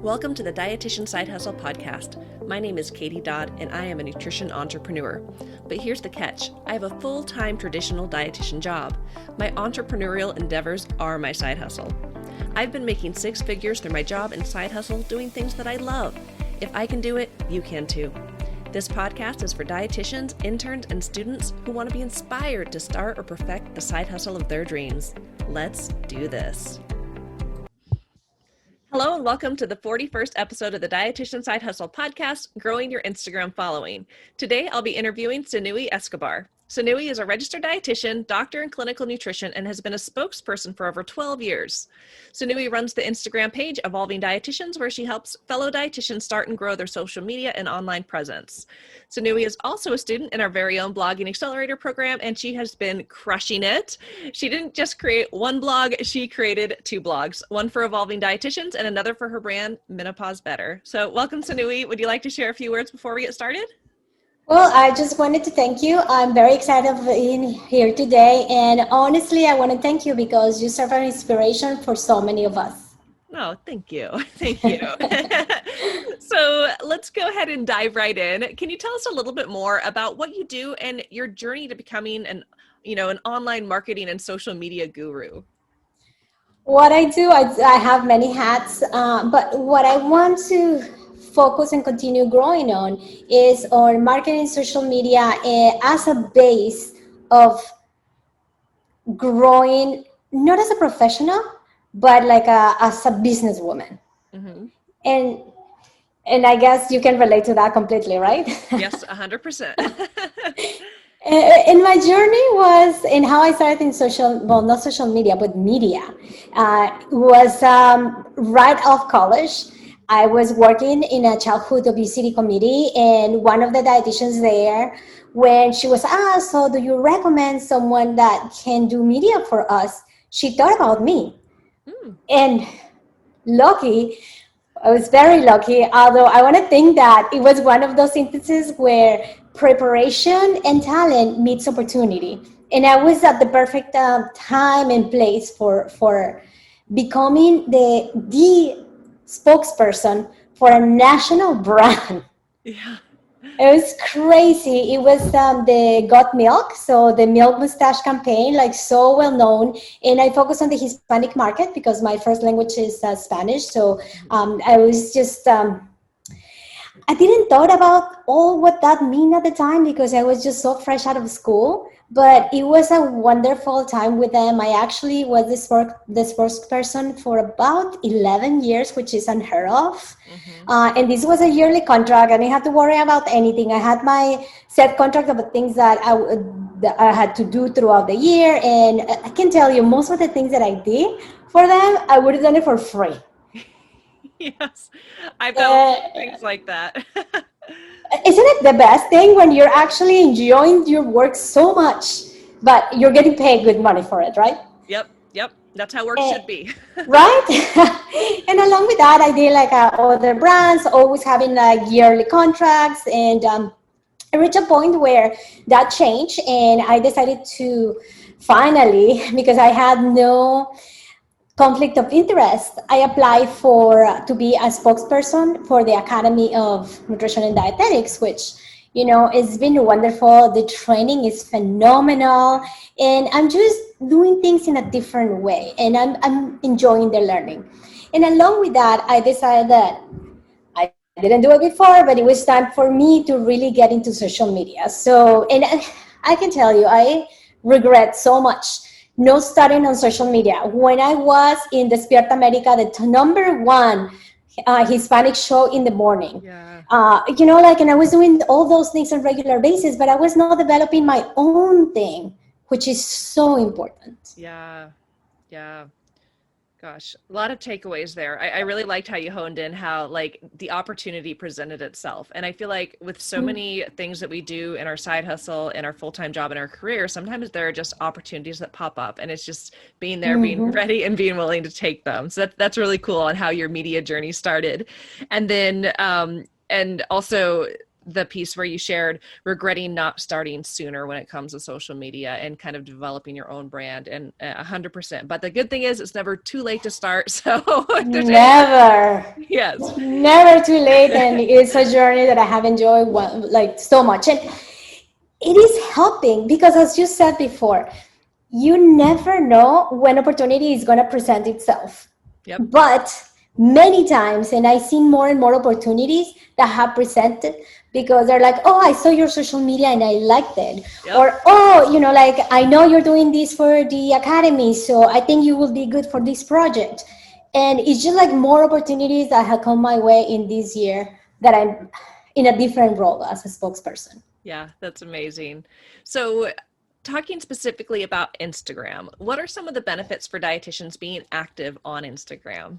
Welcome to the Dietitian Side Hustle podcast. My name is Katie Dodd, and I am a nutrition entrepreneur. But here's the catch. I have a full-time traditional dietitian job. My entrepreneurial endeavors are my side hustle. I've been making six figures through my job and side hustle doing things that I love. If I can do it, you can too. This podcast is for dietitians, interns, and students who want to be inspired to start or perfect the side hustle of their dreams. Let's do this. Hello and welcome to the 41st episode of the Dietitian Side Hustle podcast, Growing Your Instagram Following. Today, I'll be interviewing Su-Nui Escobar. Su-Nui is a registered dietitian, doctor in clinical nutrition, and has been a spokesperson for over 12 years. Su-Nui runs the Instagram page Evolving Dietitians, where she helps fellow dietitians start and grow their social media and online presence. Su-Nui is also a student in our very own blogging accelerator program, and she has been crushing it. She didn't just create one blog, she created two blogs, one for Evolving Dietitians and another for her brand, Menopause Better. So welcome, Su-Nui. Would you like to share a few words before we get started? Well, I just wanted to thank you. I'm very excited of being here today. And honestly, I want to thank you because you serve an inspiration for so many of us. Oh, thank you. Thank you. So let's go ahead and dive right in. Can you tell us a little bit more about what you do and your journey to becoming an online marketing and social media guru? What I do, I have many hats, but what I want to focus and continue growing on is on marketing social media as a base of growing, not as a professional, but like as a businesswoman. Mm-hmm. And I guess you can relate to that completely, right? Yes, 100%. And my journey was in how I started in not social media, but media, was right off college. I was working in a childhood obesity committee, and one of the dietitians there, when she was asked, so do you recommend someone that can do media for us? She thought about me. And I was very lucky, although I want to think that it was one of those instances where preparation and talent meets opportunity. And I was at the perfect time and place for becoming the spokesperson for a national brand. Yeah. It was crazy. It was the Got Milk, so the Milk Mustache campaign, like so well known. And I focused on the Hispanic market because my first language is Spanish. So I was just, I didn't thought about all what that mean at the time because I was just so fresh out of school. But it was a wonderful time with them. I actually was the spokesperson for about 11 years, which is unheard of. Mm-hmm. And this was a yearly contract. I didn't have to worry about anything. I had my set contract of the things that I had to do throughout the year. And I can tell you, most of the things that I did for them, I would have done it for free. Yes, I've done things like that. Isn't it the best thing when you're actually enjoying your work so much, but you're getting paid good money for it, right? Yep. That's how work should be. Right? And along with that, I did like other brands, always having like yearly contracts. And I reached a point where that changed. And I decided to finally, because I had no conflict of interest, I applied to be a spokesperson for the Academy of Nutrition and Dietetics, which, it's been wonderful. The training is phenomenal, and I'm just doing things in a different way, and I'm enjoying the learning. And along with that, I decided that I didn't do it before, but it was time for me to really get into social media. So, and I can tell you, I regret so much no starting on social media. When I was in Despierta America, the number one Hispanic show in the morning, and I was doing all those things on a regular basis, but I was not developing my own thing, which is so important. Yeah. Gosh, a lot of takeaways there. I really liked how you honed in how like the opportunity presented itself. And I feel like with so many things that we do in our side hustle, in our full-time job, in our career, sometimes there are just opportunities that pop up, and it's just being there, being ready and being willing to take them. So that's really cool on how your media journey started. And then, and also the piece where you shared regretting not starting sooner when it comes to social media and kind of developing your own brand, and 100%. But the good thing is it's never too late to start. So never. Yes. Never too late, and it's a journey that I have enjoyed like so much. And it is helping because, as you said before, you never know when opportunity is going to present itself. Yep. But many times, and I've seen more and more opportunities that have presented because they're like, oh, I saw your social media and I liked it. Yep. Or, oh, like, I know you're doing this for the academy, so I think you will be good for this project. And it's just like more opportunities that have come my way in this year that I'm in a different role as a spokesperson. Yeah, that's amazing. So, talking specifically about Instagram, what are some of the benefits for dietitians being active on Instagram?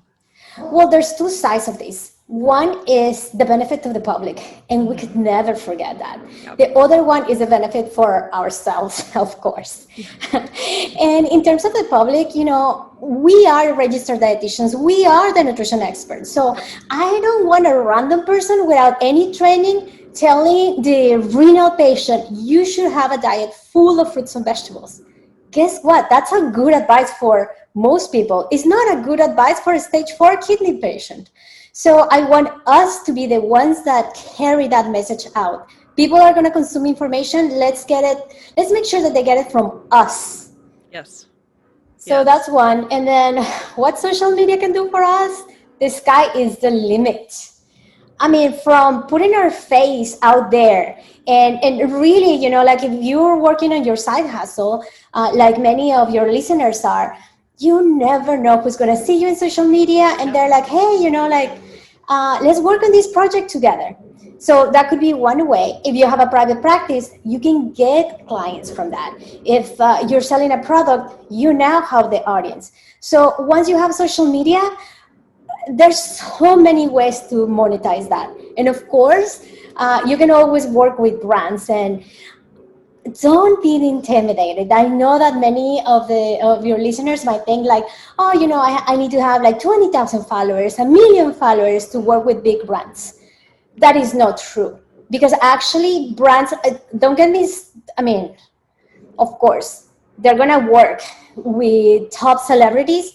Well, there's two sides of this. One is the benefit to the public, and we could never forget that. Yep. The other one is a benefit for ourselves, of course. And in terms of the public, we are registered dietitians. We are the nutrition experts. So I don't want a random person without any training telling the renal patient, you should have a diet full of fruits and vegetables. Guess what? That's a good advice for most people. It's not a good advice for a stage 4 kidney patient. So I want us to be the ones that carry that message out. People are going to consume information. Let's make sure that they get it from us. Yes. So Yes. that's one. And then what social media can do for us? The sky is the limit. I mean, from putting our face out there and really, like if you're working on your side hustle, like many of your listeners are, you never know who's going to see you in social media and they're like, hey, let's work on this project together. So that could be one way. If you have a private practice, you can get clients from that. If you're selling a product, you now have the audience. So once you have social media, there's so many ways to monetize that. And of course, you can always work with brands, and don't be intimidated. I know that many of your listeners might think like, oh, I need to have like 20,000 followers, 1 million followers to work with big brands. That is not true. Because actually brands, don't get me, of course, they're going to work with top celebrities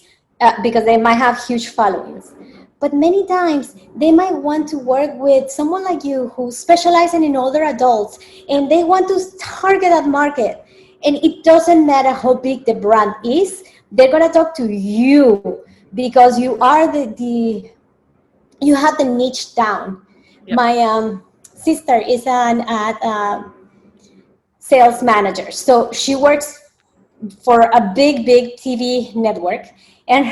because they might have huge followings. But many times they might want to work with someone like you who specializes in older adults, and they want to target that market. And it doesn't matter how big the brand is, they're gonna talk to you because you are you have the niche down. Yep. My sister is an sales manager, so she works for a big TV network. And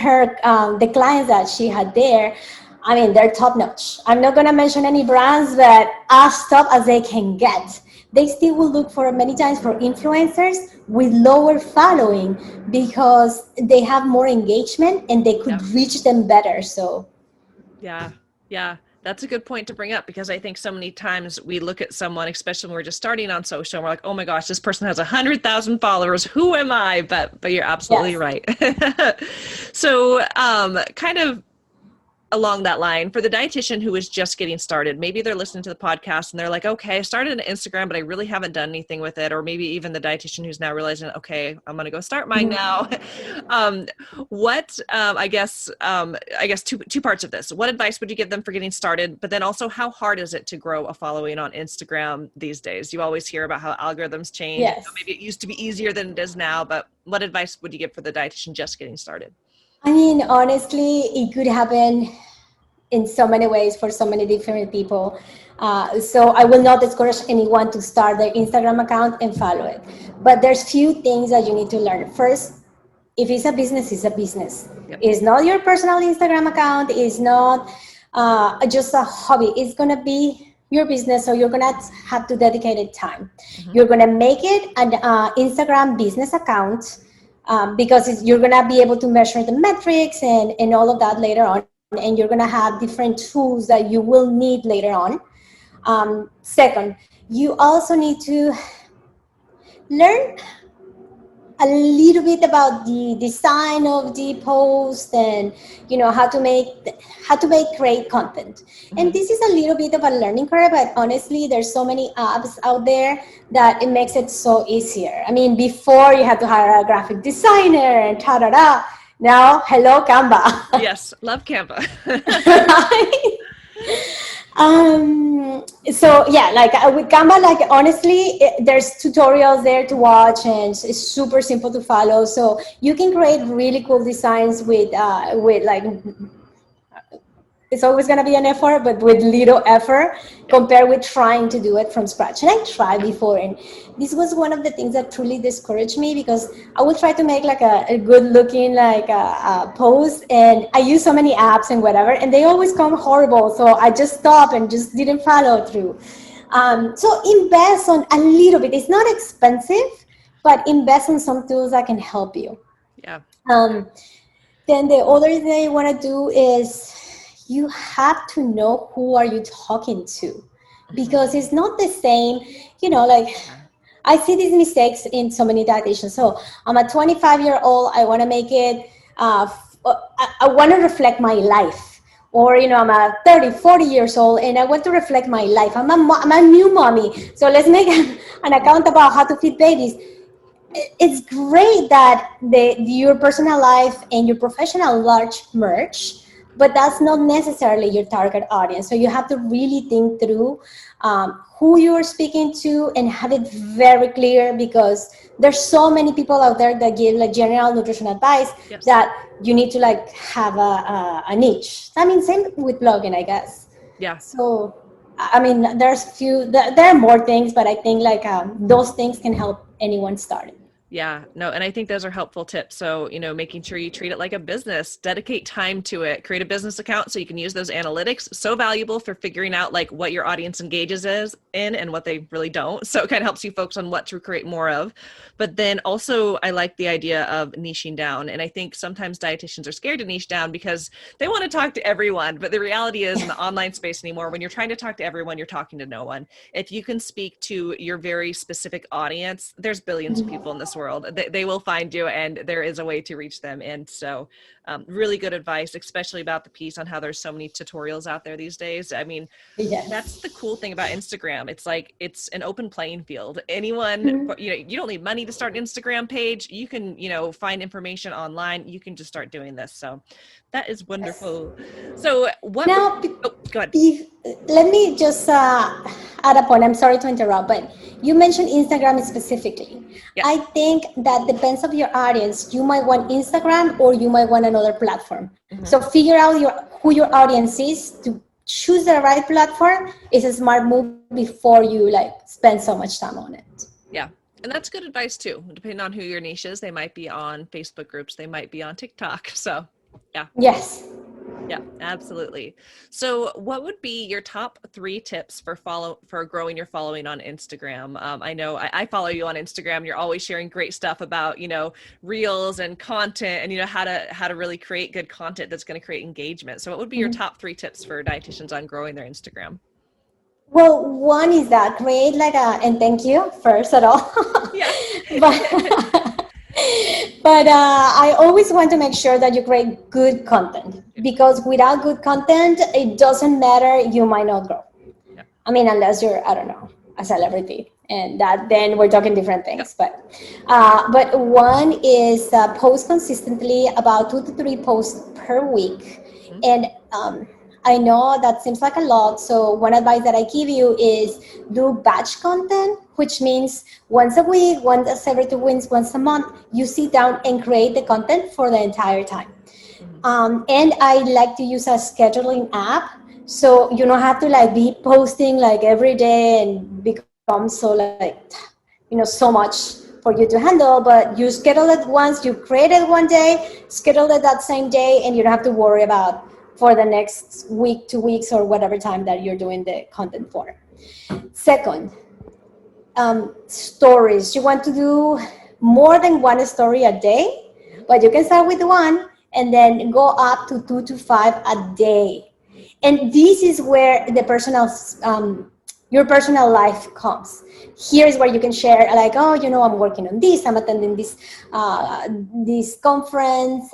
the clients that she had there, they're top notch. I'm not going to mention any brands, but as top as they can get. They still will look for many times for influencers with lower following because they have more engagement and they could reach them better. So, yeah. That's a good point to bring up, because I think so many times we look at someone, especially when we're just starting on social, and we're like, oh my gosh, this person has 100,000 followers. Who am I? But you're absolutely right. So kind of along that line, for the dietitian who is just getting started, maybe they're listening to the podcast and they're like, okay, I started an Instagram, but I really haven't done anything with it. Or maybe even the dietitian who's now realizing, okay, I'm going to go start mine now. I guess two parts of this. What advice would you give them for getting started? But then also, how hard is it to grow a following on Instagram these days? You always hear about how algorithms change. Yes. Maybe it used to be easier than it is now, but what advice would you give for the dietitian just getting started? Honestly, it could happen in so many ways for so many different people. So I will not discourage anyone to start their Instagram account and follow it. But there's few things that you need to learn. First, if it's a business, it's a business. Yep. It's not your personal Instagram account. It's not just a hobby. It's going to be your business, so you're going to have to dedicate time. Mm-hmm. You're going to make it an Instagram business account. Because you're going to be able to measure the metrics and all of that later on. And you're going to have different tools that you will need later on. Second, you also need to learn a little bit about the design of the post and how to make great content. Mm-hmm. And this is a little bit of a learning curve, but honestly there's so many apps out there that it makes it so easier. Before you had to hire a graphic designer and Now, hello, Canva. Yes, love Canva. Right? So yeah, like with Canva, like honestly, there's tutorials there to watch, and it's super simple to follow. So you can create really cool designs with like, it's always going to be an effort, but with little effort compared with trying to do it from scratch. And I tried before, and this was one of the things that truly discouraged me, because I would try to make like a good looking like a post, and I use so many apps and whatever, and they always come horrible. So I just stopped and just didn't follow through. So invest on a little bit. It's not expensive, but invest in some tools that can help you. Yeah. Then the other thing I want to do is, you have to know who are you talking to, because it's not the same, like I see these mistakes in so many dietitians. So I'm a 25-year-old, I want to make it, I want to reflect my life. Or, I'm a 30, 40 years old and I want to reflect my life. I'm a new mommy. So let's make an account about how to feed babies. It's great that your personal life and your professional life merge, but that's not necessarily your target audience. So you have to really think through who you're speaking to and have it very clear, because there's so many people out there that give like general nutrition advice. Yes. That you need to like have a niche. I mean, same with blogging, I guess. Yeah. So, I mean, there are more things, but I think like those things can help anyone starting. Yeah, no, and I think those are helpful tips. So, making sure you treat it like a business, dedicate time to it, create a business account so you can use those analytics. So valuable for figuring out like what your audience engages in and what they really don't. So it kind of helps you focus on what to create more of. But then also I like the idea of niching down. And I think sometimes dietitians are scared to niche down because they want to talk to everyone. But the reality is, in the online space anymore, when you're trying to talk to everyone, you're talking to no one. If you can speak to your very specific audience, there's billions of people in this world. They will find you, and there is a way to reach them. And so really good advice, especially about the piece on how there's so many tutorials out there these days. I mean, yes. That's the cool thing about Instagram. It's like, it's an open playing field. Anyone, you don't need money to start an Instagram page. You can, find information online. You can just start doing this. So that is wonderful. Yes. So what, now, go ahead. Let me just add a point. I'm sorry to interrupt, but you mentioned Instagram specifically. Yeah. I think that depends on your audience. You might want Instagram or you might want another platform. Mm-hmm. So figure out who your audience is to choose the right platform is a smart move before you like spend so much time on it. Yeah. And that's good advice too. Depending on who your niche is, they might be on Facebook groups. They might be on TikTok. So yeah. Yes. Yeah, absolutely. So what would be your top 3 tips for growing your following on Instagram? I know I follow you on Instagram. You're always sharing great stuff about, reels and content and, how to really create good content that's going to create engagement. So what would be your top 3 tips for dietitians on growing their Instagram? Well, one is that create and thank you first at all. Yeah. But I always want to make sure that you create good content, because without good content, it doesn't matter. You might not grow. Yeah. I mean, unless you're, I don't know, a celebrity, and then we're talking different things. Yeah. But one is post consistently, about 2 to 3 posts per week. Mm-hmm. And I know that seems like a lot. So one advice that I give you is do batch content, which means once a week, once every 2 weeks, once a month, you sit down and create the content for the entire time. Mm-hmm. And I like to use a scheduling app. So you don't have to be posting every day and become so so much for you to handle, but you schedule it once, you create it one day, schedule it that same day, and you don't have to worry about for the next week, 2 weeks, or whatever time that you're doing the content for. Second, stories. You want to do more than 1 story a day, but you can start with 1 and then go up to 2 to 5 a day. And this is where the your personal life comes. Here is where you can share I'm working on this, I'm attending this conference.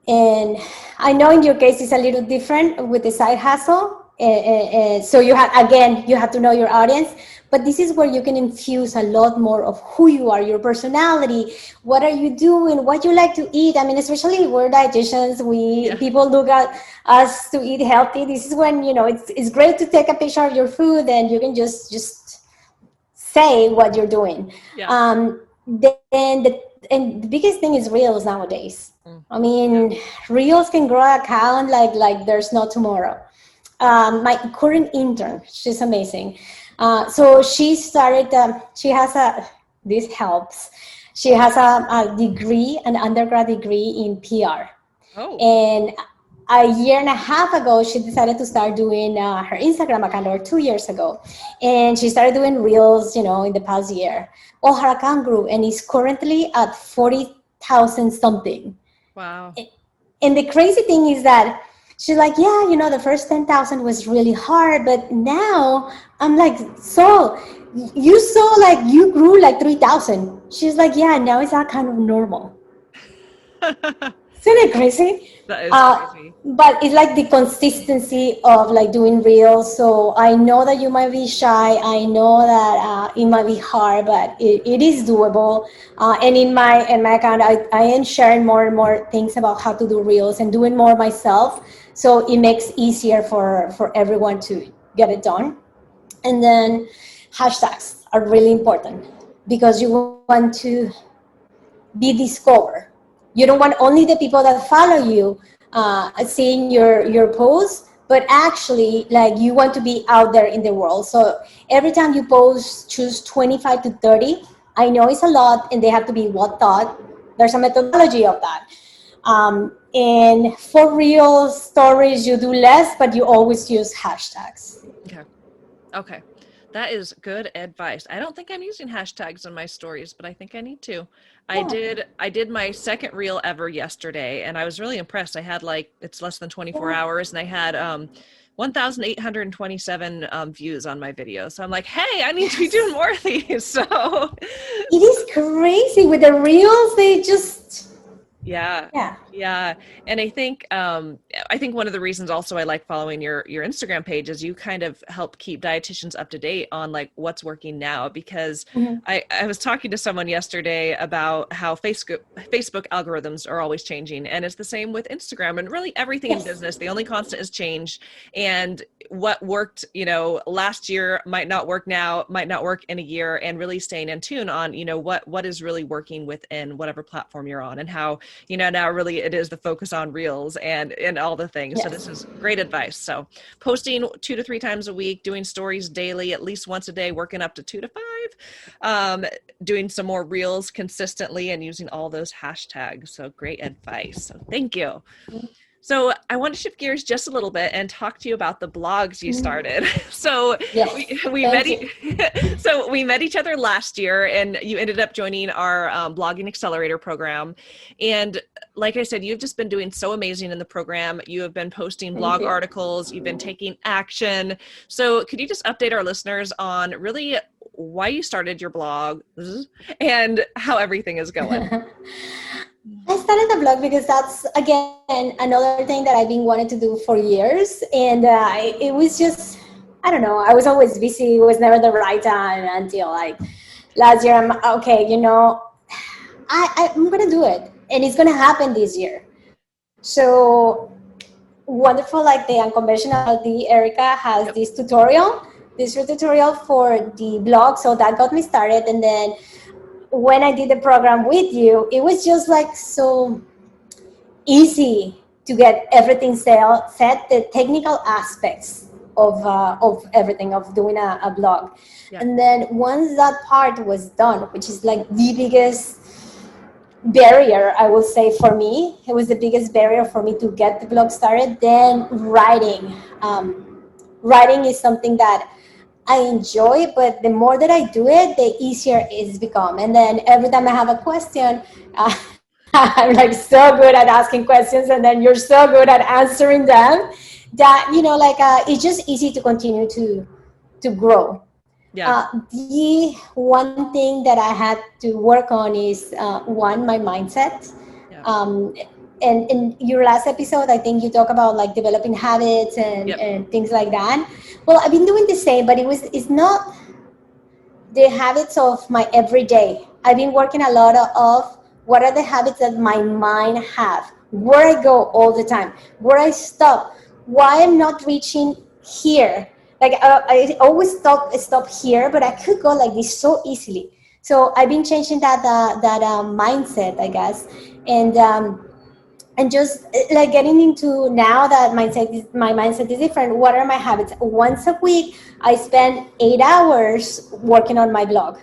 And I know in your case it's a little different with the side hustle. So you have to know your audience. but this is where you can infuse a lot more of who you are, your personality, what are you doing, what you like to eat. I mean, especially we're dietitians, people look at us to eat healthy. This is when, it's great to take a picture of your food and you can just say what you're doing. And the biggest thing is reels nowadays. I mean, reels can grow an account like there's no tomorrow. My current intern, she's amazing. So she started, this helps. She has a degree, an undergrad degree in PR. And a year and a half ago, she decided to start doing her Instagram account, or 2 years ago. And she started doing reels, in the past year. Well, her account grew and is currently at 40,000 something. Wow. And the crazy thing is that she's like, the first 10,000 was really hard, but now I'm like, so you saw like you grew like 3,000. She's like, now it's all kind of normal. Isn't it crazy? That is crazy. But it's like the consistency of like doing reels. So I know that you might be shy. I know that it might be hard, but it is doable. And in my account, I am sharing more and more things about how to do reels and doing more myself. So it makes easier for everyone to get it done. And then hashtags are really important because you want to be discovered. You don't want only the people that follow you seeing your posts, but actually like you want to be out there in the world. So every time you post, choose 25 to 30. I know it's a lot and they have to be well thought. There's a methodology of that. And for real stories, you do less, but you always use hashtags. Okay. That is good advice. I don't think I'm using hashtags in my stories, but I think I need to. Yeah. I did my second reel ever yesterday, and I was really impressed. I had it's less than 24 hours, and I had 1,827 views on my video. So I'm like, hey, I need to be doing more of these. So it is crazy with the reels. They just... Yeah. And I think one of the reasons also I like following your Instagram page is you kind of help keep dietitians up to date on like what's working now, because I was talking to someone yesterday about how Facebook algorithms are always changing, and it's the same with Instagram and really everything in business. The only constant is change, and what worked, last year might not work now, might not work in a year, and really staying in tune on, what is really working within whatever platform you're on, and how, now really it is the focus on reels and all the things. So this is great advice. So posting 2 to 3 times a week, doing stories daily, at least once a day, working up to 2 to 5, doing some more reels consistently, and using all those hashtags. So great advice. So thank you. So I want to shift gears just a little bit and talk to you about the blogs you started. So we met each other last year, and you ended up joining our blogging accelerator program. And like I said, you've just been doing so amazing in the program. You have been posting blog articles. You've been taking action. So could you just update our listeners on really why you started your blog and how everything is going? I started the blog because that's, again, another thing that I've been wanting to do for years. And it was just, I don't know, I was always busy. It was never the right time until like last year. I'm okay, I'm going to do it. And it's going to happen this year. So wonderful, like the Unconventional D, Erica has this tutorial for the blog. So that got me started. And then when I did the program with you, it was just like so easy to get everything set, the technical aspects of everything, of doing a blog. And then once that part was done, which is like the biggest barrier, I will say, for me, it was the biggest barrier for me to get the blog started. Then writing is something that I enjoy, but the more that I do it, the easier it's become. And then every time I have a question, I'm like so good at asking questions, and then you're so good at answering them that, it's just easy to continue to grow. The one thing that I had to work on is, my mindset. And in your last episode, I think you talk about like developing habits and things like that. Well, I've been doing the same, but it's not the habits of my everyday. I've been working a lot of what are the habits that my mind have, where I go all the time, where I stop, why I'm not reaching here. Like I always stop here, but I could go like this so easily. So I've been changing that mindset, I guess, and just like getting into now that my mindset is different. What are my habits? Once a week, I spend 8 hours working on my blog,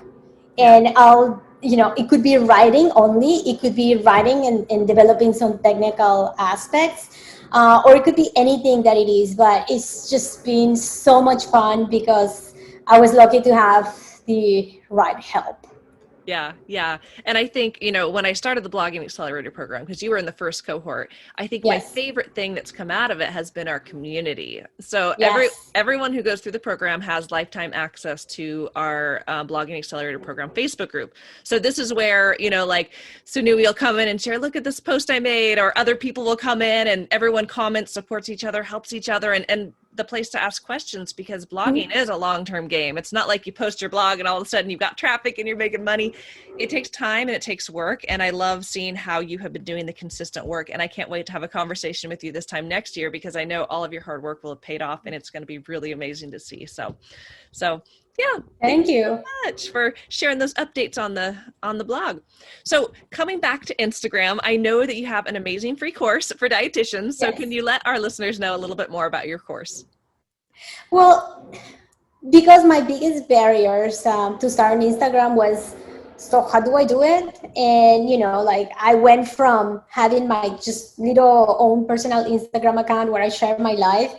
and I'll, it could be writing only, it could be writing and developing some technical aspects, or it could be anything that it is. But it's just been so much fun because I was lucky to have the right help. Yeah, yeah. And I think, when I started the Blogging Accelerator program, because you were in the first cohort, I think my Yes. favorite thing that's come out of it has been our community. So Yes. everyone who goes through the program has lifetime access to our Blogging Accelerator program Facebook group. So this is where, like Su-Nui will come in and share, look at this post I made, or other people will come in and everyone comments, supports each other, helps each other, and the place to ask questions, because blogging is a long-term game. It's not like you post your blog and all of a sudden you've got traffic and you're making money. It takes time and it takes work. And I love seeing how you have been doing the consistent work. And I can't wait to have a conversation with you this time next year, because I know all of your hard work will have paid off and it's going to be really amazing to see. So yeah, Thank you. so much for sharing those updates on the blog. So coming back to Instagram, I know that you have an amazing free course for dietitians. So Yes. can you let our listeners know a little bit more about your course? Well, because my biggest barriers to start on Instagram was, so how do I do it? And like I went from having my just little own personal Instagram account where I share my life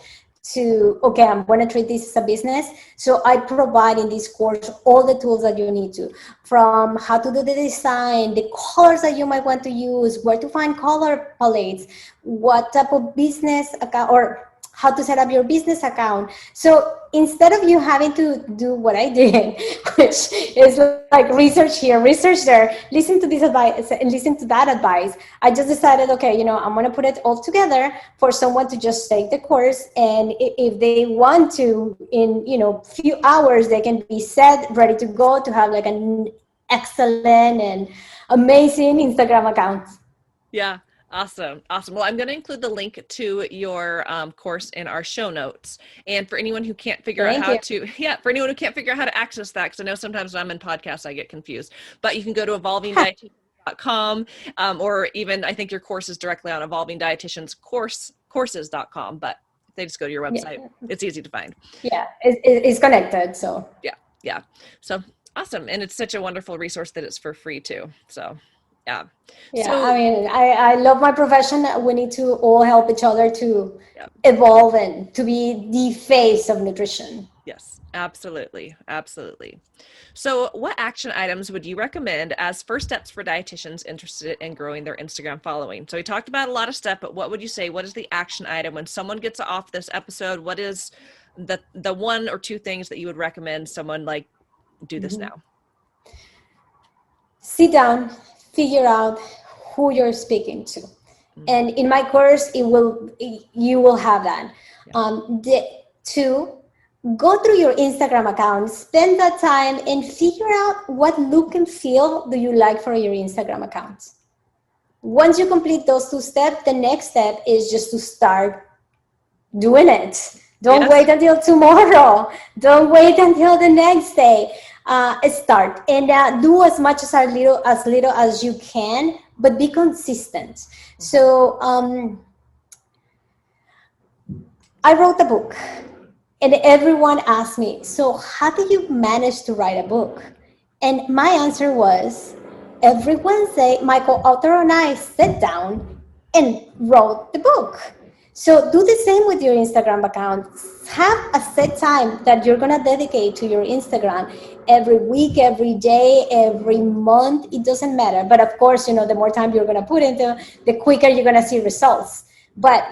to, okay, I'm going to treat this as a business. So I provide in this course all the tools that you need to, from how to do the design, the colors that you might want to use, where to find color palettes, what type of business account, or how to set up your business account. So instead of you having to do what I did, which is like research here, research there, listen to this advice and listen to that advice, I just decided, okay, I'm going to put it all together for someone to just take the course. And if they want to, in, few hours, they can be set, ready to go, to have like an excellent and amazing Instagram account. Yeah. Awesome. Well, I'm going to include the link to your course in our show notes. And for anyone who can't figure out how to access that, because I know sometimes when I'm in podcasts, I get confused, but you can go to evolvingdietitians.com, or even I think your course is directly on evolvingdietitianscourses.com, but if they just go to your website, it's easy to find. Yeah, it's connected. So yeah. So awesome. And it's such a wonderful resource that it's for free too. So yeah. So, I mean, I love my profession. We need to all help each other to evolve and to be the face of nutrition. Yes, absolutely. So what action items would you recommend as first steps for dietitians interested in growing their Instagram following? So we talked about a lot of stuff, but what would you say, what is the action item when someone gets off this episode? What is the one or two things that you would recommend someone like do this now? Sit down, figure out who you're speaking to. And in my course, you will have that. Two, go through your Instagram account, spend that time and figure out what look and feel do you like for your Instagram account. Once you complete those two steps, the next step is just to start doing it. Don't wait until tomorrow. Don't wait until the next day. Start and do as much as little as you can, but be consistent. So I wrote a book, and everyone asked me, so how do you manage to write a book? And my answer was, every Wednesday, my co-author and I sat down and wrote the book. So do the same with your Instagram account. Have a set time that you're going to dedicate to your Instagram every week, every day, every month. It doesn't matter. But of course, the more time you're going to put into, the quicker you're going to see results. But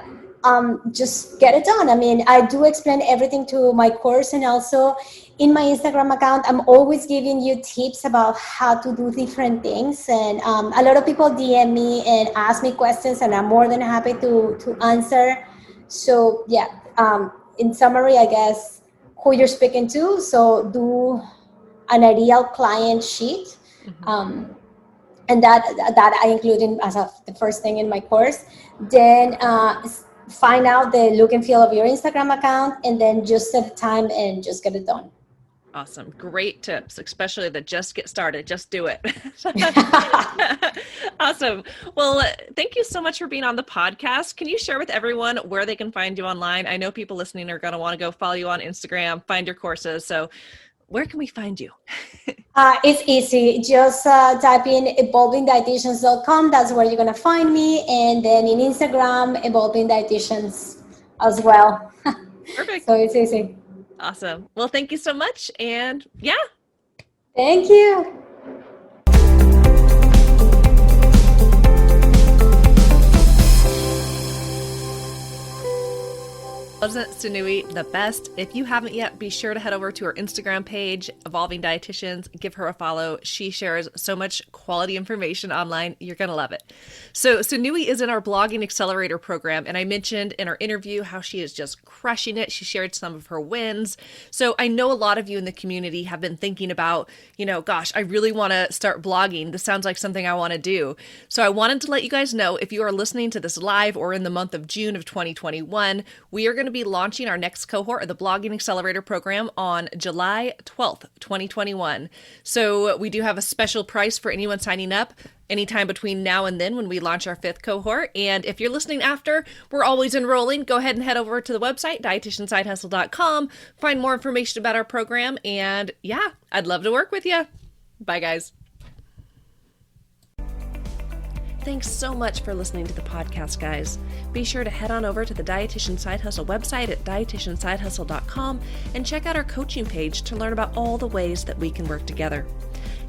just get it done. I mean, I do explain everything to my course, and also in my Instagram account, I'm always giving you tips about how to do different things. And a lot of people DM me and ask me questions, and I'm more than happy to answer. So yeah, in summary, I guess, who you're speaking to. So do an ideal client sheet. And that I include in as the first thing in my course. Then find out the look and feel of your Instagram account, and then just set a time and just get it done. Awesome. Great tips, especially the just get started, just do it. Awesome. Well, thank you so much for being on the podcast. Can you share with everyone where they can find you online? I know people listening are going to want to go follow you on Instagram, find your courses. So where can we find you? It's easy. Just type in evolvingdietitians.com. That's where you're going to find me. And then in Instagram, Evolving Dietitians as well. Perfect. So it's easy. Awesome. Well, thank you so much. And yeah. Thank you. Wasn't Su-Nui the best? If you haven't yet, be sure to head over to her Instagram page, Evolving Dietitians. Give her a follow. She shares so much quality information online. You're going to love it. So Su-Nui is in our Blogging Accelerator program, and I mentioned in our interview how she is just crushing it. She shared some of her wins. So I know a lot of you in the community have been thinking about, gosh, I really want to start blogging. This sounds like something I want to do. So I wanted to let you guys know, if you are listening to this live or in the month of June of 2021, we are going to be launching our next cohort of the Blogging Accelerator program on July 12th, 2021. So we do have a special price for anyone signing up anytime between now and then when we launch our 5th cohort. And if you're listening after, we're always enrolling. Go ahead and head over to the website, dietitiansidehustle.com, find more information about our program. And yeah, I'd love to work with you. Bye, guys. Thanks so much for listening to the podcast, guys. Be sure to head on over to the Dietitian Side Hustle website at dietitiansidehustle.com and check out our coaching page to learn about all the ways that we can work together.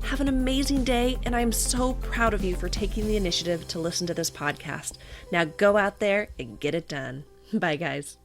Have an amazing day, and I'm so proud of you for taking the initiative to listen to this podcast. Now go out there and get it done. Bye, guys.